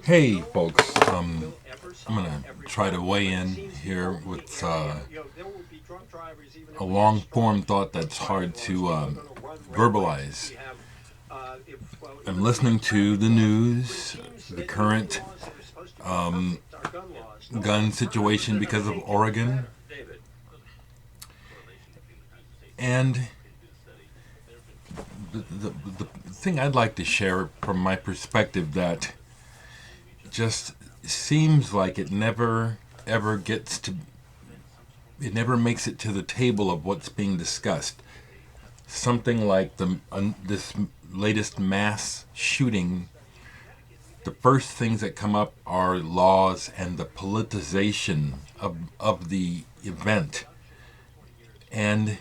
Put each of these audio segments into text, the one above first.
Hey, folks. I'm gonna try to weigh in here with a long-form thought that's hard to verbalize. I'm listening to the news, the current gun situation because of Oregon, and the thing I'd like to share from my perspective that just seems like it never ever gets to, it never makes it to the table of what's being discussed. Something like this latest mass shooting, the first things that come up are laws and the politicization of the event. And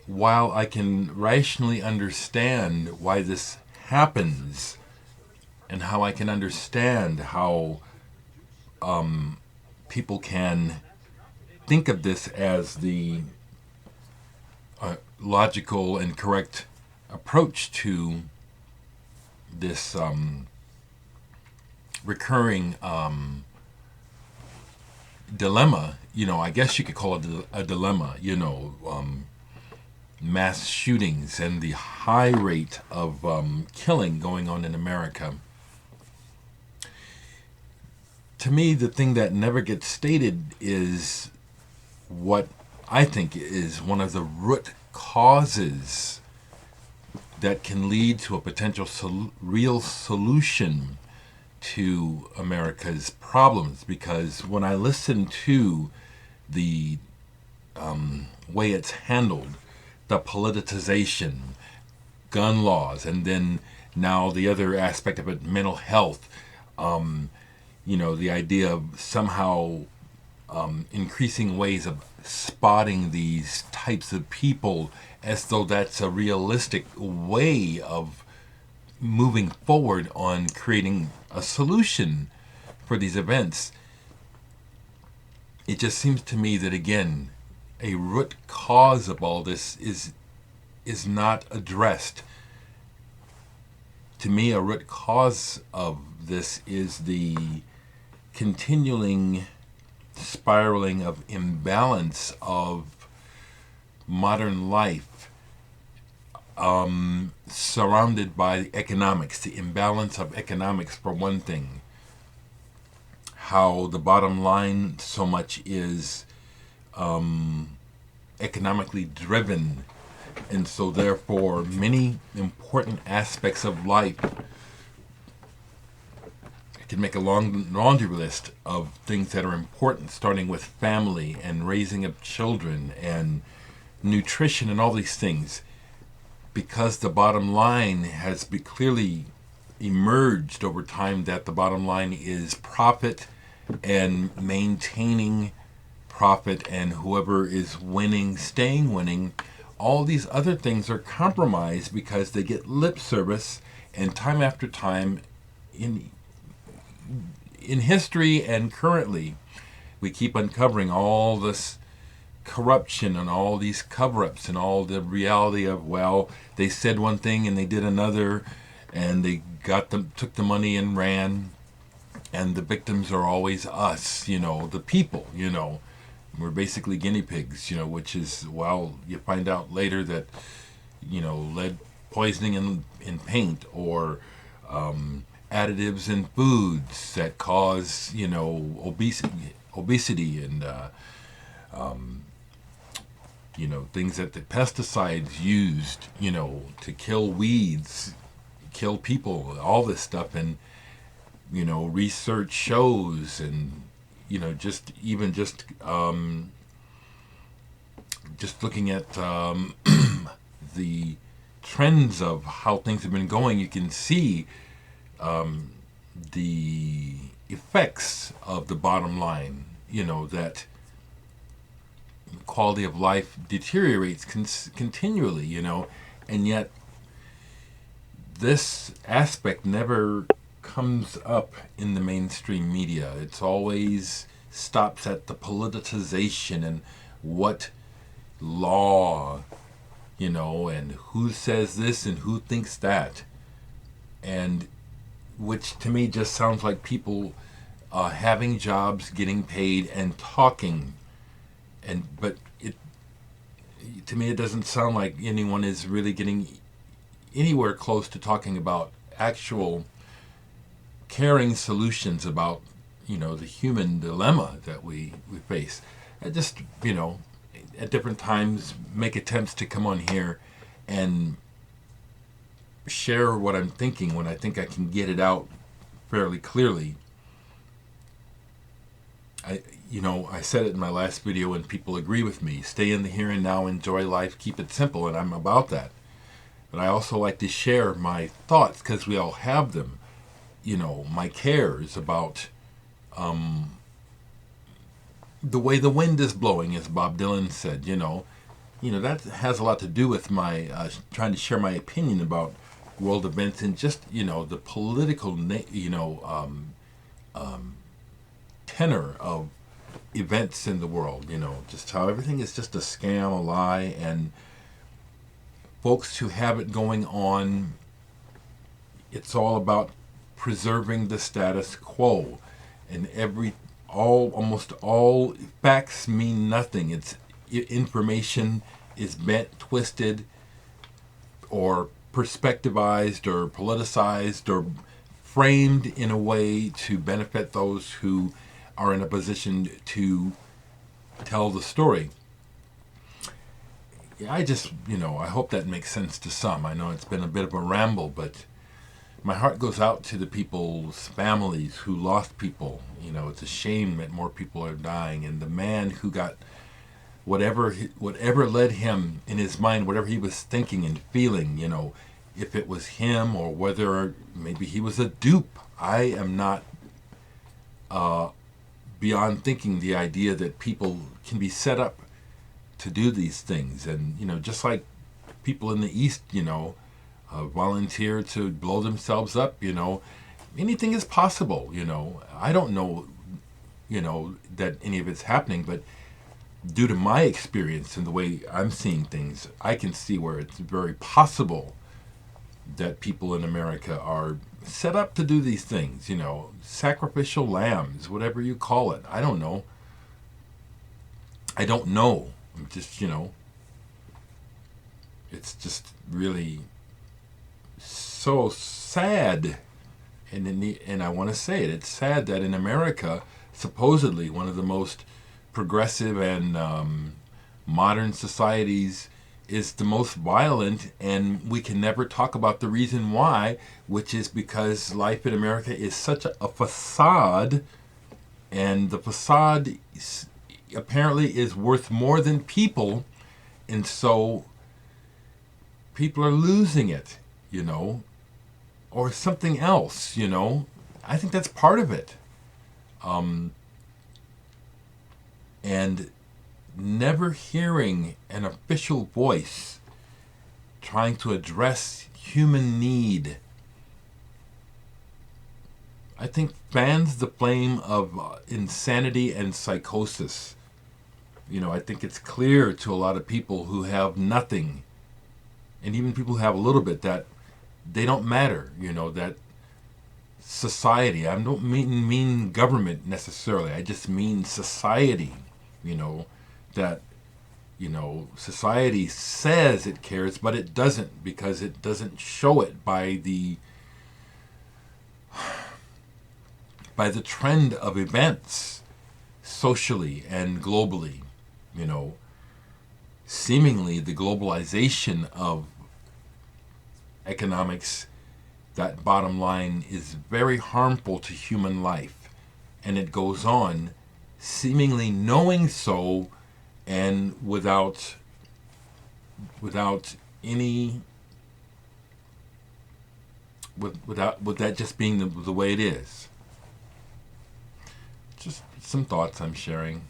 while I can rationally understand why this happens, and how I can understand how people can think of this as the logical and correct approach to this recurring dilemma, I guess you could call it a dilemma, mass shootings and the high rate of killing going on in America. To me, the thing that never gets stated is what I think is one of the root causes that can lead to a potential real solution to America's problems. Because when I listen to the way it's handled, the politicization, gun laws, and then now the other aspect of it, mental health, the idea of somehow increasing ways of spotting these types of people as though that's a realistic way of moving forward on creating a solution for these events. It just seems to me that, again, a root cause of all this is not addressed. To me, a root cause of this is the continuing spiraling of imbalance of modern life, surrounded by economics, the imbalance of economics for one thing, how the bottom line so much is economically driven, and so therefore many important aspects of life can make a long laundry list of things that are important, starting with family and raising of children and nutrition and all these things, because the bottom line has clearly emerged over time that the bottom line is profit and maintaining profit, and whoever is winning, staying winning. All these other things are compromised because they get lip service, and time after time in history and currently, we keep uncovering all this corruption and all these cover-ups and all the reality of, well, they said one thing and they did another, and they took the money and ran, and the victims are always us, the people, we're basically guinea pigs, which is, well, you find out later that, lead poisoning in paint, or additives in foods that cause, obesity and, things that the pesticides used, to kill weeds, kill people, all this stuff. And, research shows, and, just looking at the trends of how things have been going, you can see the effects of the bottom line, that quality of life deteriorates continually, and yet this aspect never comes up in the mainstream media. It's always stops at the politicization and what law, and who says this and who thinks that. and which to me just sounds like people having jobs, getting paid, and talking. But it to me it doesn't sound like anyone is really getting anywhere close to talking about actual caring solutions about the human dilemma that we face. I just at different times make attempts to come on here and share what I'm thinking when I think I can get it out fairly clearly. I said it in my last video, and people agree with me. Stay in the here and now, enjoy life, keep it simple, and I'm about that. But I also like to share my thoughts because we all have them. My cares about the way the wind is blowing, as Bob Dylan said. That has a lot to do with my trying to share my opinion about world events and just the political tenor of events in the world. Just how everything is just a scam, a lie, and folks who have it going on, it's all about preserving the status quo, and almost all facts mean nothing. It's information is bent, twisted, or perspectivized, or politicized, or framed in a way to benefit those who are in a position to tell the story. I just, I hope that makes sense to some. I know it's been a bit of a ramble, but my heart goes out to the people's families who lost people. It's a shame that more people are dying. And the man who got whatever led him in his mind, whatever he was thinking and feeling, if it was him or whether maybe he was a dupe. I am not beyond thinking the idea that people can be set up to do these things. And, just like people in the East, volunteer to blow themselves up, anything is possible. I don't know, that any of it's happening, but due to my experience and the way I'm seeing things, I can see where it's very possible that people in America are set up to do these things, sacrificial lambs, whatever you call it. I don't know. I'm just, it's just really so sad. And I want to say it. It's sad that in America, supposedly one of the most progressive and modern societies, is the most violent, and we can never talk about the reason why, which is because life in America is such a facade, and the facade apparently is worth more than people, and so people are losing it, or something else, I think that's part of it. And never hearing an official voice trying to address human need, I think fans the flame of insanity and psychosis. I think it's clear to a lot of people who have nothing, and even people who have a little bit, that they don't matter, that society, I don't mean government necessarily, I just mean society, that society says it cares, but it doesn't, because it doesn't show it by the trend of events socially and globally. Seemingly the globalization of economics, that bottom line, is very harmful to human life, and it goes on seemingly knowing so, and without any with that just being the way it is. Just some thoughts I'm sharing.